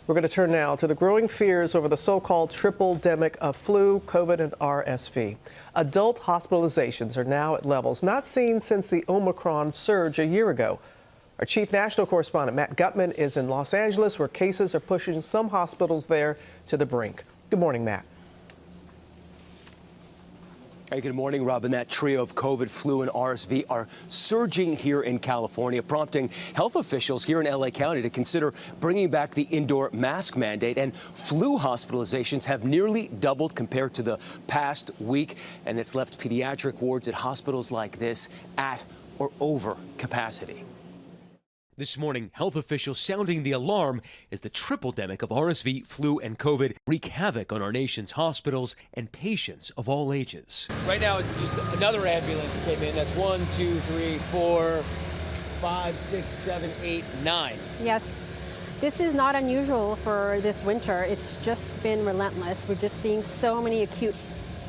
We're going to turn now to the growing fears over the so-called tripledemic of flu, COVID, and RSV. Adult hospitalizations are now at levels not seen since the Omicron surge a year ago. Our chief national correspondent, Matt Gutman, is in Los Angeles, where cases are pushing some hospitals there to the brink. Good morning, Matt. Hey, good morning, Rob. And that trio of COVID, flu, and RSV are surging here in California, prompting health officials here in LA County to consider bringing back the indoor mask mandate. And flu hospitalizations have nearly doubled compared to the past week, and it's left pediatric wards at hospitals like this at or over capacity. This morning, health officials sounding the alarm as the tripledemic of RSV, flu, and COVID wreak havoc on our nation's hospitals and patients of all ages. Right now, just another ambulance came in. That's 1, 2, 3, 4, 5, 6, 7, 8, 9. Yes, this is not unusual for this winter. It's just been relentless. We're just seeing so many acute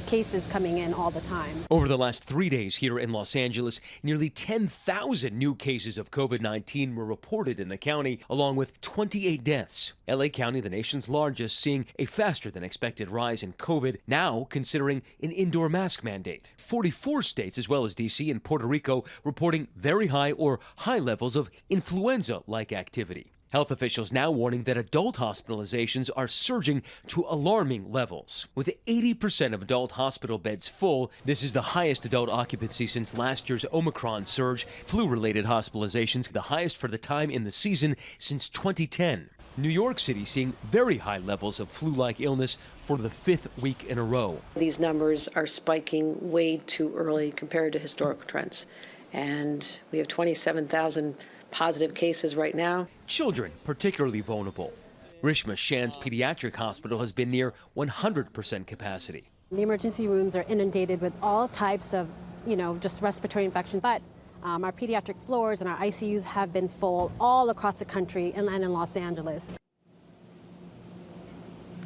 cases coming in all the time. Over the last 3 days here in Los Angeles, nearly 10,000 new cases of COVID-19 were reported in the county, along with 28 deaths. LA County, the nation's largest, seeing a faster than expected rise in COVID, now considering an indoor mask mandate. 44 states, as well as D.C. and Puerto Rico, reporting very high or high levels of influenza-like activity. Health officials now warning that adult hospitalizations are surging to alarming levels. With 80% of adult hospital beds full, this is the highest adult occupancy since last year's Omicron surge. Flu-related hospitalizations, the highest for the time in the season since 2010. New York City seeing very high levels of flu-like illness for the 5th week in a row. These numbers are spiking way too early compared to historical trends. And we have 27,000 positive cases right now. Children particularly vulnerable. Rishma Shan's pediatric hospital has been near 100% capacity. The emergency rooms are inundated with all types of, just respiratory infections. But our pediatric floors and our ICUs have been full all across the country and in Los Angeles.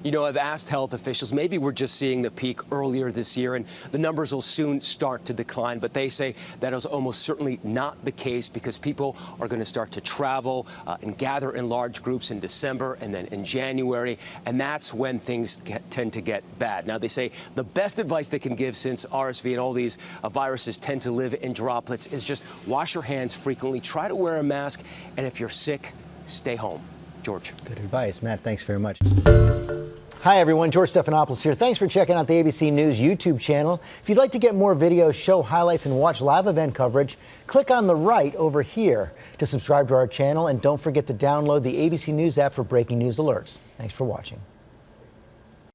You know, I've asked health officials, maybe we're just seeing the peak earlier this year and the numbers will soon start to decline. But they say that is almost certainly not the case because people are going to start to travel and gather in large groups in December and then in January. And that's when things tend to get bad. Now, they say the best advice they can give, since RSV and all these viruses tend to live in droplets, is just wash your hands frequently, try to wear a mask, and if you're sick, stay home. George. Good advice, Matt. Thanks very much. Hi, everyone. George Stephanopoulos here. Thanks for checking out the ABC News YouTube channel. If you'd like to get more videos, show highlights, and watch live event coverage, click on the right over here to subscribe to our channel. And don't forget to download the ABC News app for breaking news alerts. Thanks for watching.